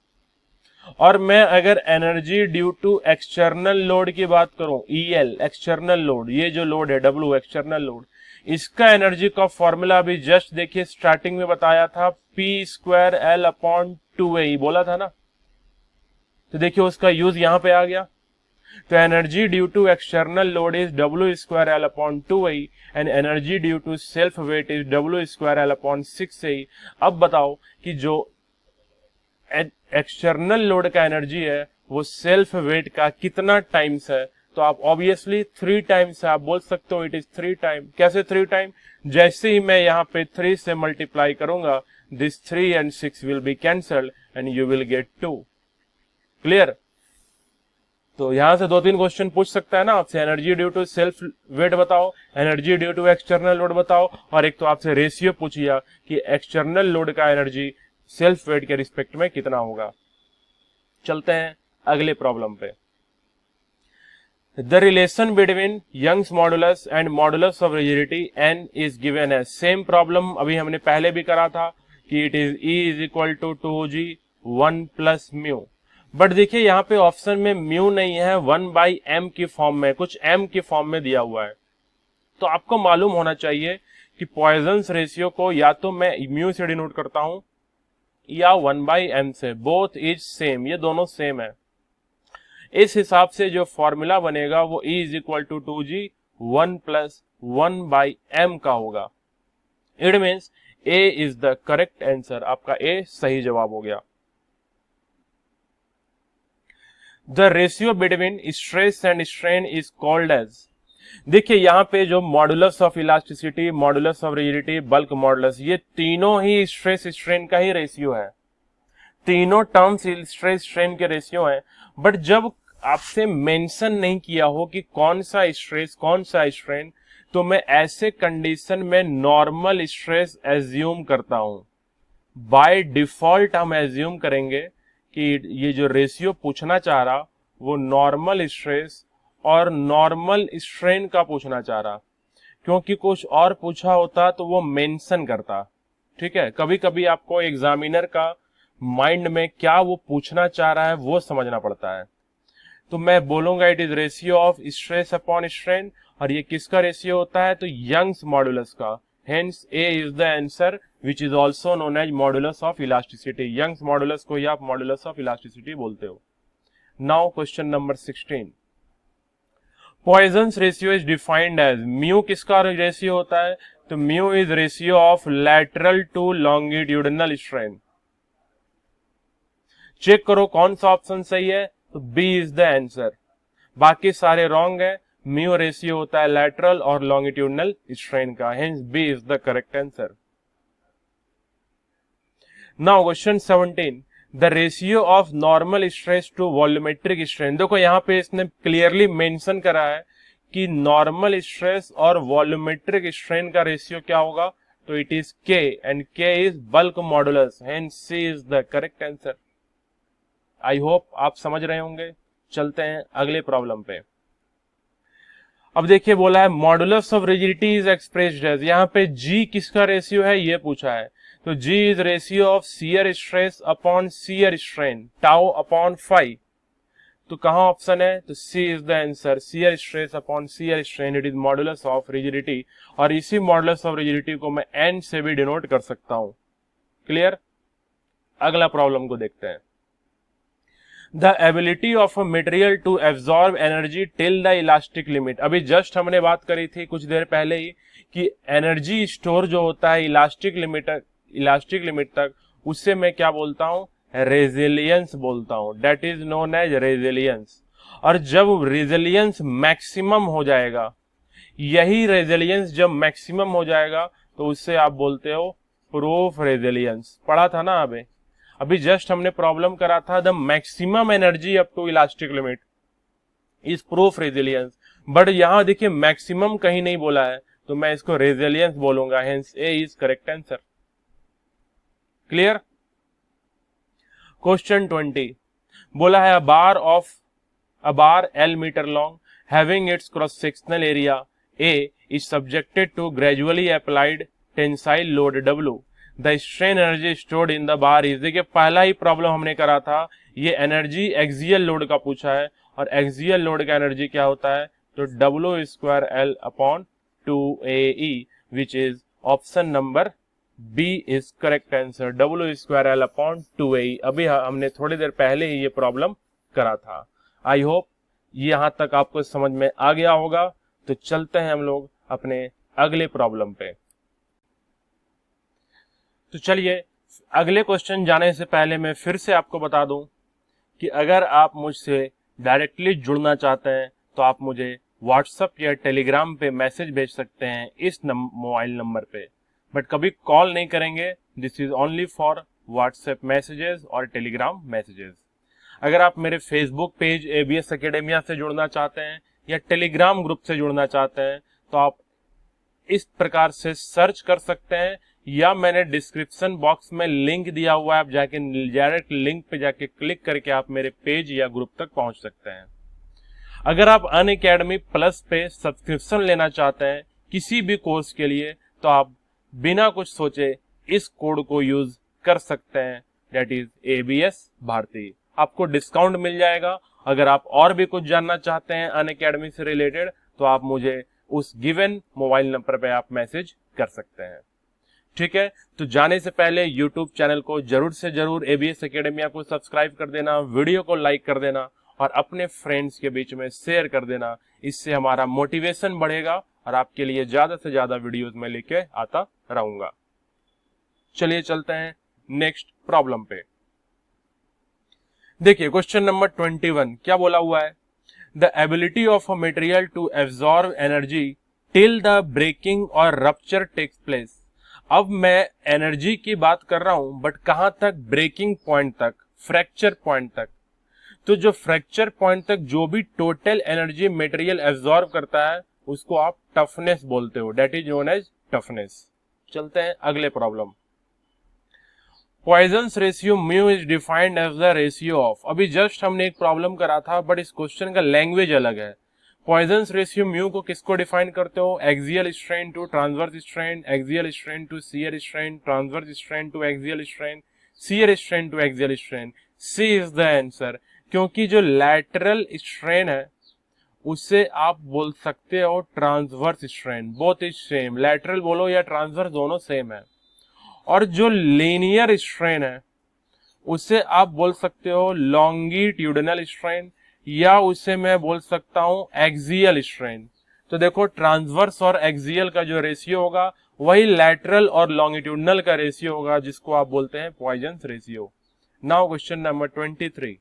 और मैं अगर energy due to external load की बात करूं, EL एक्सटर्नल लोड, ये जो लोड है W एक्सटर्नल लोड, इसका एनर्जी का फॉर्मूला अभी जस्ट देखिए स्टार्टिंग में बताया था, P²L/2A बोला था ना। तो देखिए उसका यूज यहां पे आ गया। तो energy due to external load is W²L/2A and energy due to self weight is W²L/6A। अब बताओ कि जो एक्सटर्नल लोड का एनर्जी है वो सेल्फ वेट का कितना टाइम्स है? तो आप ऑब्वियसली 3 टाइम्स आप बोल सकते हो, इट इज 3 टाइम। कैसे 3 टाइम? जैसे ही मैं यहाँ पे 3 से मल्टीप्लाई करूंगा, this 3 and 6 will be cancelled and you will gate 2। Clear? तो यहां से 2-3 क्वेश्चन पूछ सकता है ना आपसे, energy due to self weight बताओ, energy due to external load बताओ, और एक तो आपसे रेशियो पूछिया कि एक्सटर्नल लोड का एनर्जी सेल्फ वेट के रिस्पेक्ट में कितना होगा। चलते हैं अगले प्रॉब्लम पे। The relation between Young's modulus and modulus of rigidity n is given as। Same problem अभी हमने पहले भी करा था कि it is E is equal to 2G 1 plus mu. But देखिए यहाँ पे ऑप्शन में म्यू नहीं है, 1/m की फॉर्म में, कुछ m की फॉर्म में दिया हुआ है। तो आपको मालूम होना चाहिए कि पॉइजन्स रेशियो को या तो मैं म्यू से डिनोट करता हूं या 1/m से। बोथ इज सेम, ये दोनों सेम है। इस हिसाब से जो फॉर्मूला बनेगा वो E is equal to 2G 1 plus 1/m का होगा। It means A is the correct answer. आपका A सही जवाब हो गया। The ratio between stress and strain is called as. देखिए यहाँ पे जो modulus of elasticity, modulus of rigidity, bulk modulus, ये तीनों ही स्ट्रेस स्ट्रेन का ही रेशियो है, तीनों टर्म्स स्ट्रेस स्ट्रेन के रेशियो हैं। बट जब आपसे मेंशन नहीं किया हो कि कौन सा स्ट्रेस कौन सा स्ट्रेन, तो मैं ऐसे कंडीशन में नॉर्मल स्ट्रेस एज्यूम करता हूं। बाय डिफॉल्ट हम एज्यूम करेंगे कि ये जो रेशियो पूछना चाह रहा वो नॉर्मल स्ट्रेस और नॉर्मल स्ट्रेन का पूछना चाह रहा, क्योंकि कुछ और पूछा होता तो वो मेंशन करता। ठीक है, कभी कभी आपको एग्जामिनर का माइंड में क्या वो पूछना चाह रहा है वो समझना पड़ता है। तो मैं बोलूंगा it is ratio of stress upon strain, और ये किसका रेशियो होता है, तो यंग्स मॉडुलस का। Hence A is the answer which is also known as modulus of elasticity. Young's modulus को ही आप मॉडुलस ऑफ इलास्टिसिटी बोलते हो। Now question number 16, Poisson's ratio is defined as, mu किसका रेशियो होता है, तो mu is ratio of lateral to longitudinal strain. Check करो कौन सा ऑप्शन सही है, तो बी इज द आंसर, बाकी सारे रॉन्ग है। म्यू रेशियो होता है लैटरल और लॉन्गिट्यूडिनल स्ट्रेन का, hence B is the correct answer. Now question 17, the ratio of normal stress to volumetric strain. देखो यहाँ पे इसने क्लियरली मेंशन करा है कि नॉर्मल स्ट्रेस और वॉल्यूमेट्रिक स्ट्रेन का रेशियो क्या होगा, तो it is K, and K is bulk modulus, hence C is the correct answer. I hope आप समझ रहे होंगे। चलते हैं अगले प्रॉब्लम पे। अब देखिए बोला है modulus of rigidity is expressed as, यहाँ पे जी किसका रेशियो है ये पूछा है, तो G is ratio of shear stress upon shear strain, tau upon phi. तो कहां ऑप्शन है, तो C is the answer, shear stress upon shear strain, it is modulus of rigidity. और इसी मॉडुलस ऑफ रिजिडिटी को मैं एन से भी डिनोट कर सकता हूं। क्लियर, अगला प्रॉब्लम को देखते हैं। The ability of a material to absorb energy till the elastic limit. अभी जस्ट हमने बात करी थी कुछ देर पहले ही कि एनर्जी स्टोर जो होता है इलास्टिक लिमिट तक, उससे मैं क्या बोलता हूं, रेजिलियंस बोलता हूं, that is known as resilience. और जब रेजिलियंस मैक्सिमम हो जाएगा, यही रेजिलियंस जब मैक्सिमम हो जाएगा, तो उससे आप बोलते हो प्रूफ रेजिलियंस। पढ़ा था ना अभी जस्ट हमने प्रॉब्लम करा था, the maximum energy up to elastic limit is proof resilience, but यहां देखिए मैक्सिमम कहीं नहीं बोला है, तो मैं इसको रेजिलियंस बोलूंगा, hence A is correct answer. Clear. Question 20 बोला है a bar L metre long having its cross sectional area A is subjected to gradually applied tensile load W. The strain energy stored in the bar is, देखिए पहला ही problem हमने करा था, ये energy axial load का पूछा है, और एक्सियल लोड का एनर्जी क्या होता है, तो W square L upon 2AE, which is option number B is correct answer, W square L upon 2AE। अभी हमने थोड़ी देर पहले ही ये प्रॉब्लम करा था। आई होप ये यहां तक आपको समझ में आ गया होगा। तो चलते हैं हम लोग अपने अगले प्रॉब्लम पे। तो चलिए अगले क्वेश्चन जाने से पहले मैं फिर से आपको बता दूं कि अगर आप मुझसे डायरेक्टली जुड़ना चाहते हैं तो आप मुझे व्हाट्सएप या टेलीग्राम पे मैसेज भेज सकते हैं इस मोबाइल नंबर पे, बट कभी कॉल नहीं करेंगे। This is only for WhatsApp messages और टेलीग्राम मैसेजेस। अगर आप मेरे फेसबुक पेज एबीएस एकेडमिया से जुड़ना चाहते हैं या टेलीग्राम ग्रुप से जुड़ना चाहते हैं तो आप इस प्रकार से सर्च कर सकते हैं, या मैंने डिस्क्रिप्शन बॉक्स में लिंक दिया हुआ है, आप जाके डायरेक्ट लिंक पे जाके क्लिक करके आप मेरे पेज या ग्रुप तक पहुंच सकते हैं। अगर आप अनअकैडमी प्लस पे सब्सक्रिप्शन लेना चाहते हैं किसी भी कोर्स के लिए, तो आप बिना कुछ सोचे इस कोड को यूज कर सकते हैं, दैट इज एबीएस भारती। आपको डिस्काउंट मिल जाएगा। अगर आप और भी कुछ जानना चाहते हैं अनअकैडमी से रिलेटेड, तो आप मुझे उस गिवन मोबाइल नंबर पे आप मैसेज कर सकते हैं। ठीक है, तो जाने से पहले YouTube चैनल को जरूर से जरूर एबीएस एकेडमिया को सब्सक्राइब कर देना, वीडियो को लाइक कर देना और अपने फ्रेंड्स के बीच में शेयर कर देना। इससे हमारा मोटिवेशन बढ़ेगा और आपके लिए ज्यादा से ज्यादा वीडियोस में लेके आता रहूंगा। चलिए चलते हैं नेक्स्ट प्रॉब्लम पे। देखिए क्वेश्चन नंबर 21 क्या बोला हुआ है, the ability of a material to absorb energy till the breaking और रप्चर टेक्स प्लेस। अब मैं एनर्जी की बात कर रहा हूं, बट कहां तक? ब्रेकिंग पॉइंट तक, फ्रैक्चर पॉइंट तक। तो जो फ्रैक्चर पॉइंट तक जो भी टोटल एनर्जी मटेरियल एब्जॉर्ब करता है उसको आप टफनेस बोलते हो, that is known as toughness. चलते हैं अगले problem. Poisson's ratio mu is defined as the ratio of. अभी जस्ट हमने एक प्रॉब्लम करा था, बट इस क्वेश्चन का लैंग्वेज अलग है। पॉइजन्स रेशियो म्यू को किसको डिफाइन करते हो? Axial strain to transverse strain, axial strain to shear strain, transverse strain to axial strain, shear strain to axial strain. C is the answer, क्योंकि जो लैटरल स्ट्रेन है उससे आप बोल सकते हो transverse strain, both is same, lateral बोलो या ट्रांसवर्स दोनों सेम है। और जो लीनियर स्ट्रेन है उससे आप बोल सकते हो लॉन्गिट्यूडनल स्ट्रेन, या उससे मैं बोल सकता हूं एक्सियल स्ट्रेन। तो देखो ट्रांसवर्स और एक्सियल का जो रेशियो होगा वही लैटरल और लॉन्गिट्यूडनल का रेशियो होगा, जिसको आप बोलते हैं Poisson's ratio. Now question number 23,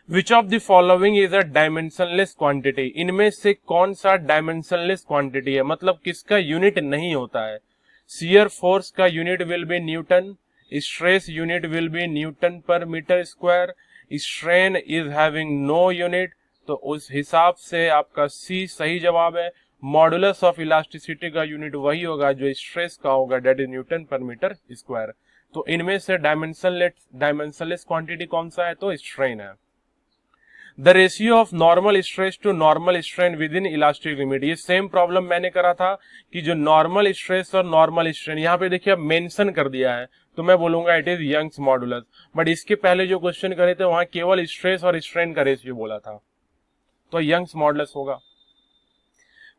which of the following is a dimensionless quantity. इनमें से कौन सा डायमेंशनलेस क्वांटिटी है, मतलब किसका यूनिट नहीं होता है? शियर फोर्स का unit will be newton, stress unit will be newton per metre square, strain is having no unit, तो उस हिसाब से आपका सी सही जवाब है। मॉडुलस ऑफ इलास्टिसिटी का यूनिट वही होगा जो स्ट्रेस का होगा, that is newton per metre square. तो इनमें से डायमेंशनलेस क्वांटिटी कौन सा है? तो स्ट्रेन है। The ratio of normal stress to normal strain within elastic limit. ये सेम प्रॉब्लम मैंने करा था कि जो नॉर्मल स्ट्रेस और नॉर्मल स्ट्रेन, यहाँ पे देखिए अब मेंशन कर दिया है, तो मैं बोलूंगा it is Young's modulus. But इसके पहले जो क्वेश्चन करे थे वहां केवल स्ट्रेस और स्ट्रेन का रेशियो बोला था, तो यंग्स मॉडुलस होगा।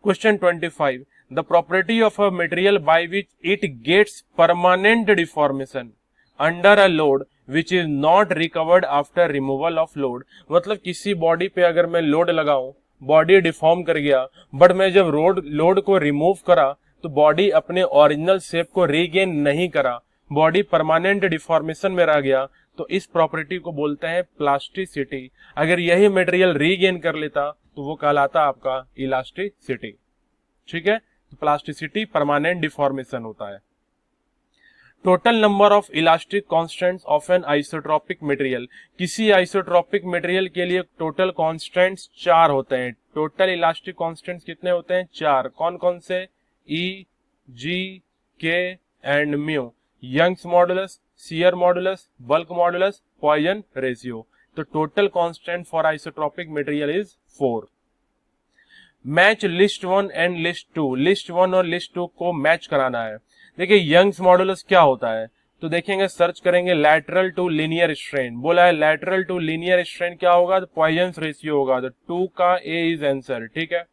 Question 25, the property of a material by which it gets permanent deformation under a load which is not recovered after removal of load. मतलब किसी बॉडी पे अगर मैं लोड लगाऊं, बॉडी डिफॉर्म कर गया, बट मैं जब लोड को रिमूव करा तो बॉडी अपने ओरिजिनल शेप को रीगेन नहीं करा, बॉडी परमानेंट डिफॉर्मेशन में रह गया, तो इस प्रॉपर्टी को बोलते हैं प्लास्टिसिटी। अगर यही मटेरियल रीगेन कर लेता तो वो कहलाता आपका इलास्टिसिटी। ठीक है, तो प्लास्टिसिटी परमानेंट डिफॉर्मेशन होता है। Total number of elastic constants of an isotropic material. किसी आइसोट्रोपिक मटेरियल के लिए टोटल कांस्टेंट्स 4 होते हैं। टोटल इलास्टिक कांस्टेंट्स कितने होते हैं? 4। कौन कौन से? E, G, K and mu. Young's modulus, shear modulus, bulk modulus, Poisson ratio. तो total constant for isotropic material is 4। Match list 1 and list 2। List 1 और लिस्ट 2 को मैच कराना है। देखिए यंग्स मॉडुलस क्या होता है, तो देखेंगे, सर्च करेंगे लैटरल टू लीनियर स्ट्रेन। बोला है लैटरल टू लीनियर स्ट्रेन क्या होगा? तो पॉइजन्स रेशियो होगा, तो 2 का ए इज आंसर। ठीक है,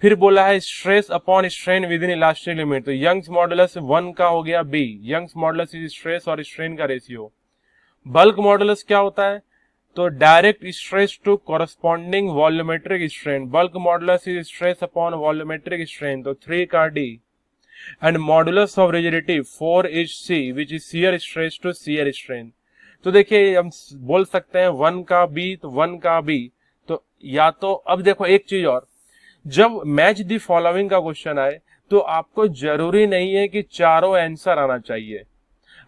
फिर बोला है stress upon strain within elastic limit, तो यंग्स मॉडुलस 1 का हो गया B. Young's modulus is stress और स्ट्रेन का रेशियो। बल्क मॉडुलस क्या होता है? तो direct stress to corresponding volumetric strain. Bulk modulus is stress upon volumetric strain, तो 3 का D. And modulus of rigidity 4 is C, which is shear stress to shear strain. तो देखिए हम बोल सकते हैं 1 का बी, तो 1 का बी, तो या तो अब देखो एक चीज और, जब मैच द फॉलोइंग का क्वेश्चन आए तो आपको जरूरी नहीं है कि चारों आंसर आना चाहिए।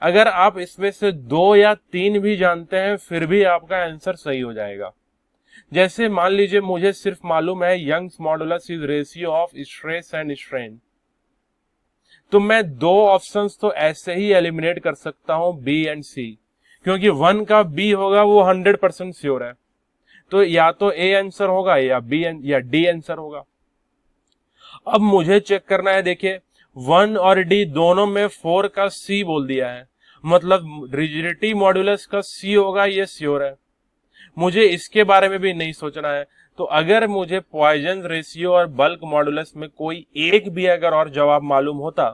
अगर आप इसमें से 2 या 3 भी जानते हैं फिर भी आपका आंसर सही हो जाएगा। जैसे मान लीजिए मुझे सिर्फ मालूम है Young's modulus is ratio of stress and strain, तो मैं 2 ऑप्शंस तो ऐसे ही एलिमिनेट कर सकता हूं, बी एंड सी, क्योंकि 1 का बी होगा वो 100% श्योर है, तो या तो ए आंसर होगा या बी या डी आंसर होगा। अब मुझे चेक करना है, देखिए 1 और डी दोनों में 4 का सी बोल दिया है, मतलब रिजिडिटी मॉडुलस का सी होगा, ये श्योर है। मुझे इसके बारे में भी नहीं सोचना है, तो अगर मुझे पॉइजन रेशियो और बल्क मॉडुलस में कोई एक भी अगर और जवाब मालूम होता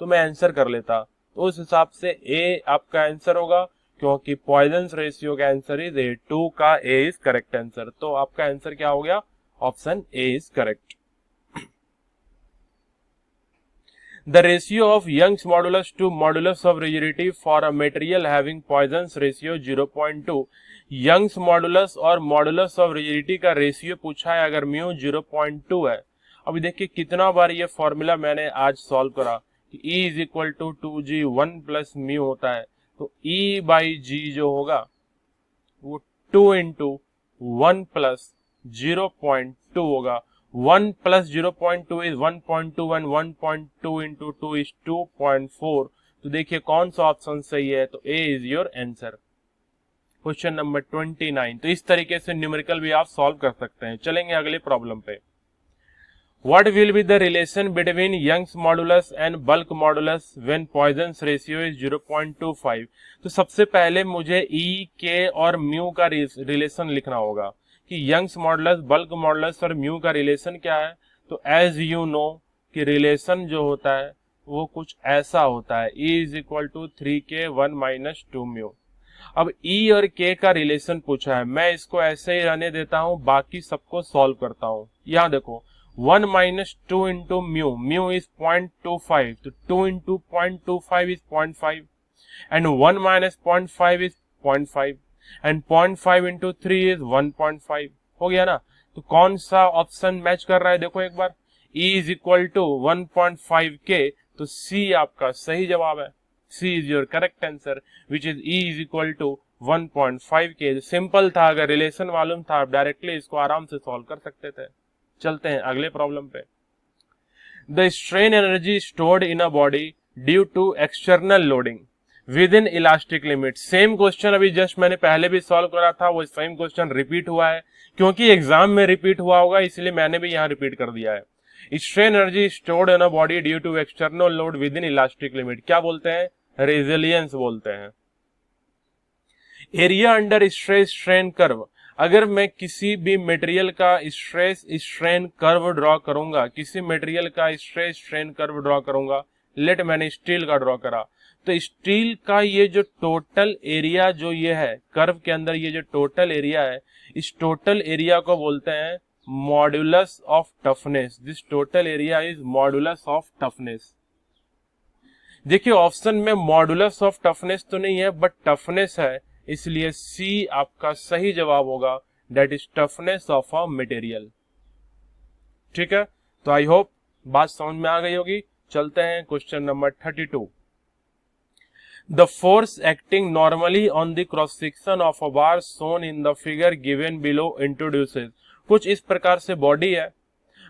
तो मैं आंसर कर लेता, तो उस हिसाब से ए आपका आंसर होगा, क्योंकि पॉइजन रेशियो का आंसर इज ए। 2 का ए इज करेक्ट आंसर, तो आपका आंसर क्या हो गया? Option A is correct. The ratio of Young's modulus to modulus of rigidity for a material having Poisson's ratio 0.2। Young's modulus और मॉडुलस ऑफ रिजिडिटी का ratio पूछा है अगर म्यू 0.2 है। अभी देखिए कितना बार ये फॉर्मूला मैंने आज सॉल्व करा कि E is equal to 2G 1 plus mu होता है, तो E बाई जी जो होगा वो 2 इंटू 1 प्लस 0.2 होगा। 1 plus 0.2 is 1.2 and 1.2 into 2 is 2.4। तो देखिए कौन सा ऑप्शन सही है, तो A is your answer. Question number 29। तो इस तरीके से न्यूमेरिकल भी आप सॉल्व कर सकते हैं। चलेंगे अगले प्रॉब्लम पे। What will be the relation between Young's modulus and bulk modulus when Poisson's ratio is 0.25? तो सबसे पहले मुझे E, K और म्यू का रिलेशन लिखना होगा कि यंग्स मॉडुलस, बल्क मॉडुलस और म्यू का रिलेशन क्या है। तो एज यू नो कि रिलेशन जो होता है वो कुछ ऐसा होता है, E is equal to 3K 1 minus 2 mu. अब E और K का रिलेशन पूछा है, मैं इसको ऐसे ही रहने देता हूँ, बाकी सबको सॉल्व करता हूँ। यहाँ देखो 1 minus 2 into mu, mu is 0.25, तो 2 into 0.25 is 0.5 and 1 minus 0.5 is 0.5 and 0.5 into 3 is 1.5। हो गया ना। तो कौन सा ऑप्शन मैच कर रहा है देखो एक बार, E is equal to 1.5K, तो C आपका सही जवाब है। C is your correct answer which is E is equal to 1.5K। Simple था, अगर रिलेशन मालूम था आप डायरेक्टली इसको आराम से सॉल्व कर सकते थे। चलते हैं अगले प्रॉब्लम पे। The strain energy stored in a body due to external loading within elastic limit. Same question अभी जस्ट मैंने पहले भी सॉल्व करा था, वो सेम क्वेश्चन रिपीट हुआ है क्योंकि एग्जाम में रिपीट हुआ होगा, इसलिए मैंने भी यहाँ रिपीट कर दिया है। Strain energy stored in a body due to external load within elastic limit, क्या बोलते हैं, रेजिलियंस बोलते हैं। Area under stress strain curve, अगर मैं किसी भी मटेरियल का स्ट्रेस स्ट्रेन कर्व ड्रॉ करूंगा, किसी मटेरियल का स्ट्रेस स्ट्रेन कर्व ड्रॉ करूंगा, लेट मैंने स्टील का ड्रॉ करा, तो स्टील का ये जो टोटल एरिया जो ये है कर्व के अंदर, ये जो टोटल एरिया है, इस टोटल एरिया को बोलते हैं modulus of toughness. This total area is modulus of toughness. देखिए ऑप्शन में मॉड्यूलस ऑफ टफनेस तो नहीं है बट टफनेस है, इसलिए सी आपका सही जवाब होगा, that is toughness of a material. ठीक है, तो आई होप बात समझ में आ गई होगी। चलते हैं question number 32। The force acting normally on the cross section of a bar shown in the figure given below introduces. कुछ इस प्रकार से बॉडी है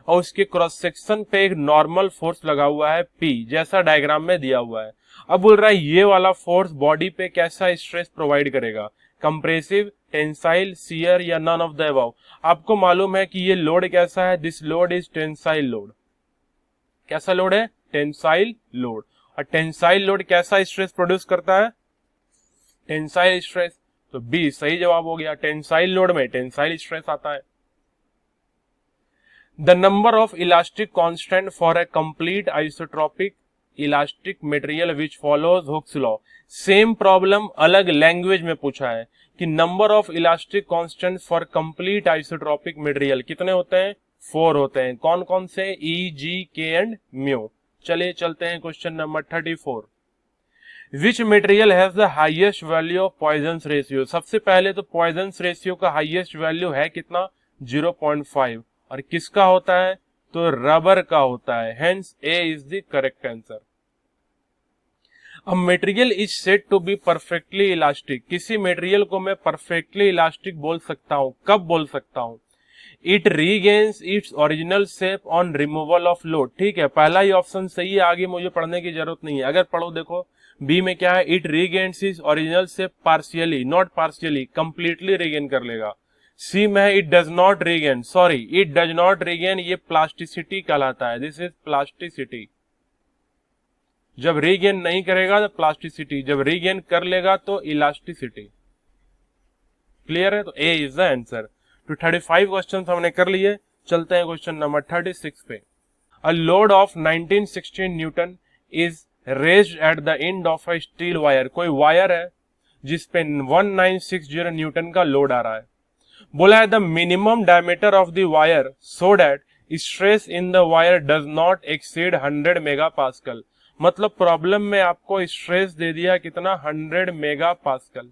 और उसके क्रॉस सेक्शन पे एक नॉर्मल फोर्स लगा हुआ है P, जैसा डायग्राम में दिया हुआ है। अब बोल रहा है ये वाला फोर्स बॉडी पे कैसा स्ट्रेस प्रोवाइड करेगा, कंप्रेसिव, टेंसाइल, शियर या नन ऑफ द अबव। आपको मालूम है कि ये लोड कैसा है, this load is tensile load. कैसा लोड है, टेंसाइल लोड। और टेंसाइल लोड कैसा स्ट्रेस प्रोड्यूस करता है, टेंसाइल स्ट्रेस। तो बी सही जवाब हो गया, टेंसाइल लोड में टेंसाइल स्ट्रेस आता है। The number of elastic constant for a complete isotropic elastic material which follows Hooke's law. Same problem अलग लैंग्वेज में पूछा है कि number of elastic constant for complete isotropic material कितने होते हैं, 4 होते हैं। कौन कौन से, E, G, K and mu. चलिए चलते हैं question number 34। Which material has the highest value of Poisson's ratio. सबसे पहले तो पॉइजन्स रेशियो का हाईएस्ट वैल्यू है कितना, 0.5, और किसका होता है, तो रबर का होता है। Hence A is the correct answer. A material is said to be perfectly elastic. किसी मटेरियल को मैं परफेक्टली इलास्टिक बोल सकता हूं, कब बोल सकता हूं, it regains its original shape on removal of load. ठीक है, पहला ही ऑप्शन सही है, आगे मुझे पढ़ने की जरूरत नहीं है। अगर पढ़ो देखो बी में क्या है, it regains its original shape partially, not partially, completely regain कर लेगा। सी में है it does not regain, sorry it does not regain, ये प्लास्टिसिटी कहलाता है, दिस इज प्लास्टिसिटी। जब रीगेन नहीं करेगा तो प्लास्टिसिटी, जब रीगेन कर लेगा तो इलास्टिसिटी। क्लियर है, तो ए इज द आंसर। तो 35 क्वेश्चन हमने कर लिए। चलते हैं क्वेश्चन नंबर 36 पे। A load of 1916 Newton is raised at the end of a steel wire. कोई वायर है जिसपे 1960 न्यूटन का लोड आ रहा है। बोला है the minimum diameter of the wire so that stress in the wire does not exceed 100 mega pascal. मतलब problem में आपको स्ट्रेस दे दिया कितना, 100 मेगा पास्कल।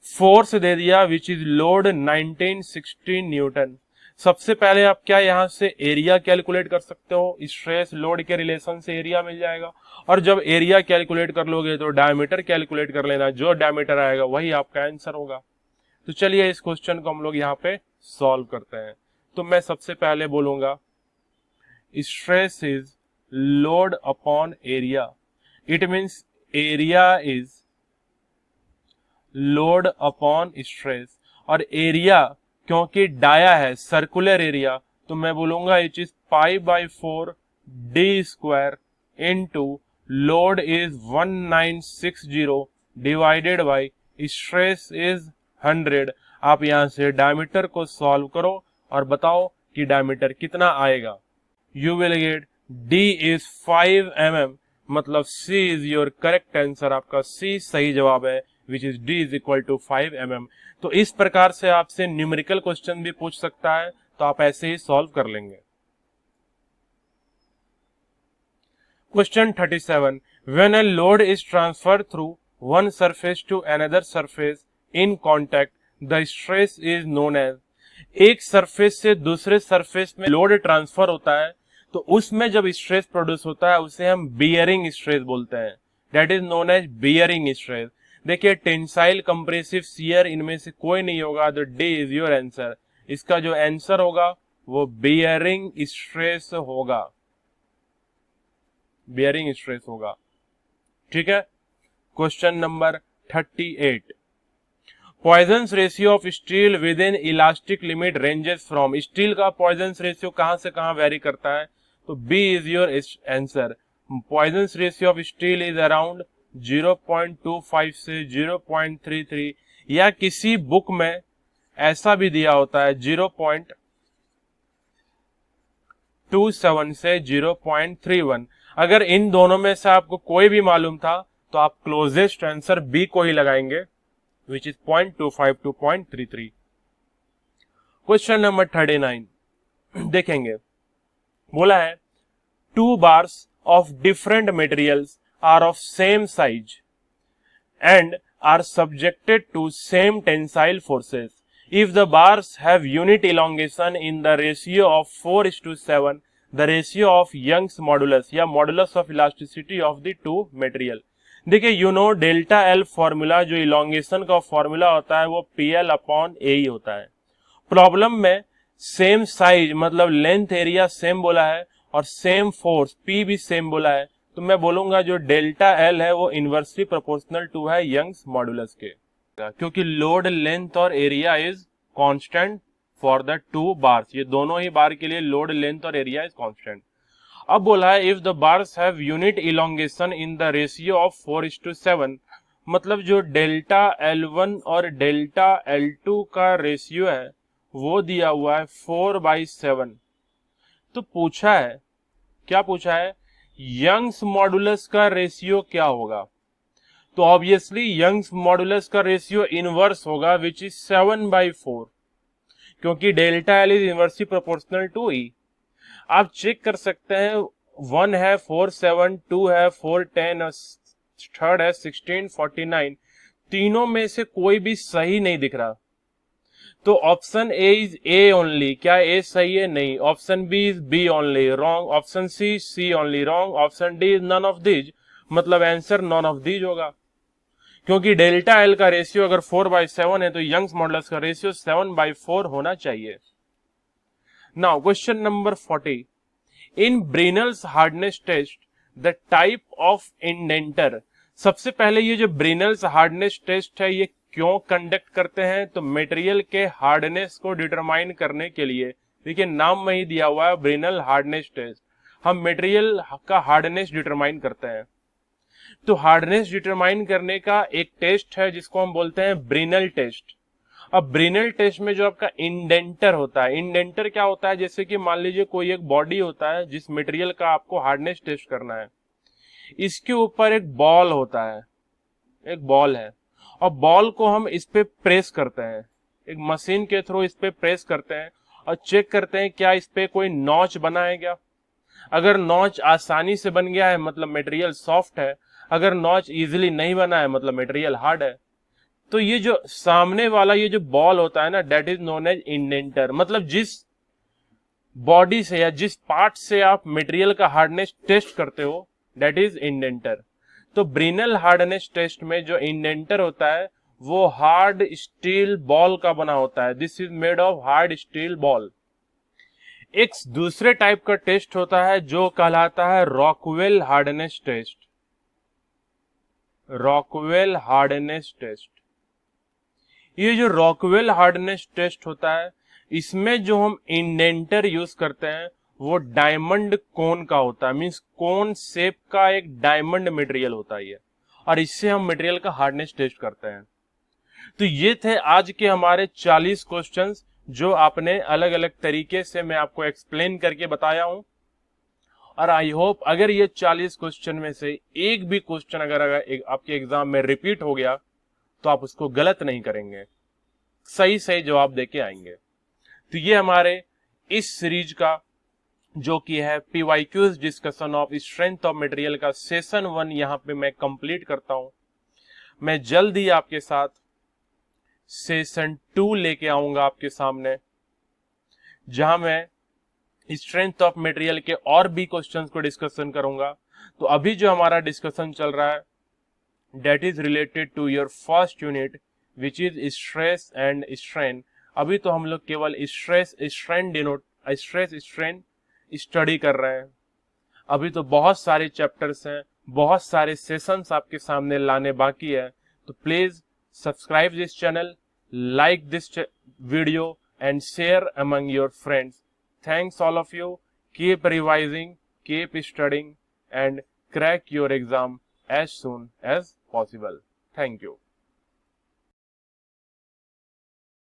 फोर्स दे दिया विच इज लोड 1960 न्यूटन। सबसे पहले आप क्या यहां से एरिया कैलकुलेट कर सकते हो, स्ट्रेस लोड के रिलेशन से एरिया मिल जाएगा। और जब एरिया कैलकुलेट कर लोगे तो डायमीटर कैलकुलेट कर लेना, जो डायमीटर आएगा वही आपका आंसर होगा। तो चलिए इस क्वेश्चन को हम लोग यहाँ पे सॉल्व करते हैं। तो मैं सबसे पहले बोलूंगा stress is load upon area, it means area is load upon stress. और एरिया क्योंकि डाया है, सर्कुलर एरिया, तो मैं बोलूंगा it is π/4 d square into load is 1960 divided by stress is 100। आप यहां से डायमीटर को सॉल्व करो और बताओ कि डायमीटर कितना आएगा। You will get d is 5 mm, मतलब c is your correct answer. आपका c सही जवाब है, which is d is equal to 5 mm। तो इस प्रकार से आपसे न्यूमेरिकल क्वेश्चन भी पूछ सकता है, तो आप ऐसे ही सॉल्व कर लेंगे। Question 37, when a load is transferred through one surface to another surface in contact the stress is known as. एक सरफेस से दूसरे सरफेस में लोड ट्रांसफर होता है, तो उसमें जब स्ट्रेस प्रोड्यूस होता है उसे हम बियरिंग स्ट्रेस बोलते हैं, that is known as bearing stress. देखिए टेंसाइल, कंप्रेसिव, शियर, इनमें से कोई नहीं होगा, तो डी इज योर आंसर। इसका जो आंसर होगा वो बियरिंग स्ट्रेस होगा, बियरिंग स्ट्रेस होगा। ठीक है। Question number 38, Poisson's ratio of steel within elastic limit ranges from. Steel का पॉइजन्स रेशियो कहां से कहां वेरी करता है, तो B is your answer. Poisson's ratio of steel is around 0.25 से 0.33, या किसी बुक में ऐसा भी दिया होता है 0.27 से 0.31। अगर इन दोनों में से आपको कोई भी मालूम था तो आप क्लोजेस्ट आंसर बी को ही लगाएंगे, which is 0.25 to 0.33। Question number 39 देखेंगे, बोला है 2 bars of different materials are of same size and are subjected to same tensile forces. If the bars have unit elongation in the ratio of 4:7, the ratio of Young's modulus या modulus of elasticity of the two material। देखिए you know delta L formula, जो elongation का formula होता है वो PL/A ही होता है। Problem में सेम साइज मतलब लेंथ एरिया सेम बोला है और सेम फोर्स P भी सेम बोला है, तो मैं बोलूंगा जो डेल्टा एल है वो इनवर्सली प्रोपोर्शनल टू है यंग्स मॉडुलस के, क्योंकि लोड, लेंथ और area is constant for the 2 bars. ये दोनों ही बार के लिए लोड, लेंथ और एरिया इज कांस्टेंट। अब बोला है if the bars have unit elongation in the ratio of 4:7, मतलब जो डेल्टा L1 और डेल्टा L2 का रेशियो है वो दिया हुआ है 4/7। तो पूछा है, क्या पूछा है, यंग्स मॉडुलस का रेशियो क्या होगा। तो ऑब्वियसली यंग्स मॉडुलस का रेशियो इनवर्स होगा, विच इज 7/4, क्योंकि delta L is inversely proportional to E. आप चेक कर सकते हैं, 1 है 4/7, 2 है 4/10 और थर्ड है 16/49। तीनों में से कोई भी सही नहीं दिख रहा, तो option A is A only. क्या ए सही है? नहीं। Option B is B only, wrong. Option C C only, wrong. Option D is none of these, मतलब आंसर नन ऑफ दीज होगा, क्योंकि डेल्टा एल का रेशियो अगर 4/7 है तो यंग्स मॉडुलस का रेशियो 7/4 होना चाहिए। Now question number 40, in Brinell's hardness test the type of indenter. सबसे पहले ये जो ब्रिनल्स हार्डनेस टेस्ट है ये क्यों कंडक्ट करते हैं, तो मटेरियल के हार्डनेस को डिटरमाइन करने के लिए। देखिए नाम में ही दिया हुआ है ब्रिनल हार्डनेस टेस्ट, हम मटेरियल का हार्डनेस डिटरमाइन करते हैं। तो हार्डनेस डिटरमाइन करने का एक टेस्ट है जिसको हम बोलते हैं ब्रिनल टेस्ट। अब ब्रिनल टेस्ट में जो आपका इंडेंटर होता है, इंडेंटर क्या होता है, जैसे कि मान लीजिए कोई एक बॉडी होता है जिस मटेरियल का आपको हार्डनेस टेस्ट करना है, इसके ऊपर एक बॉल होता है, एक बॉल है, और बॉल को हम इस पे प्रेस करते हैं, एक मशीन के थ्रू इस पे प्रेस करते हैं, और चेक करते हैं क्या इस पे कोई नॉच बना है क्या। अगर नॉच आसानी से बन गया है मतलब मटेरियल सॉफ्ट है, अगर नॉच इजीली नहीं बना है मतलब मटेरियल हार्ड है। तो ये जो सामने वाला ये जो बॉल होता है ना, that is known as indenter. मतलब जिस बॉडी से या जिस पार्ट से आप मटेरियल का हार्डनेस टेस्ट करते हो, डेट इज इंडेंटर। तो ब्रिनल हार्डनेस टेस्ट में जो इंडेंटर होता है वो हार्ड स्टील बॉल का बना होता है। This is made of hard steel ball. एक दूसरे टाइप का टेस्ट होता है जो कहलाता है Rockwell hardness test. Rockwell hardness test, ये जो रॉकवेल हार्डनेस टेस्ट होता है इसमें जो हम इंडेंटर यूज करते हैं वो डायमंड कोन का होता है। मींस कोन शेप का एक डायमंड मटेरियल होता है ये, और इससे हम मटेरियल का हार्डनेस टेस्ट करते हैं। तो ये थे आज के हमारे 40 क्वेश्चंस जो आपने अलग अलग तरीके से मैं आपको एक्सप्लेन करके बताया हूं। और आई होप अगर ये 40 क्वेश्चन में से एक भी क्वेश्चन अगर आपके एग्जाम में रिपीट हो गया तो आप उसको गलत नहीं करेंगे, सही सही जवाब देके आएंगे। तो ये हमारे इस सीरीज का जो कि है PYQs discussion of strength of material का सेशन 1 यहां पे मैं कंप्लीट करता हूं। मैं जल्द ही आपके साथ सेशन 2 लेके आऊंगा आपके सामने, जहां मैं स्ट्रेंथ ऑफ मटेरियल के और भी क्वेश्चंस को डिस्कशन करूंगा। तो अभी जो हमारा डिस्कशन चल रहा है that is related to your first unit which is stress and strain. अभी तो हम लोग केवल स्ट्रेस स्ट्रेन स्टडी कर रहे हैं। अभी तो बहुत सारे चैप्टर्स हैं, बहुत सारे सेशंस आपके सामने लाने बाकी है। तो please subscribe this channel, like this video and share among your friends. Thanks all of you. Keep revising, keep studying and crack your exam as soon as possible. Thank you.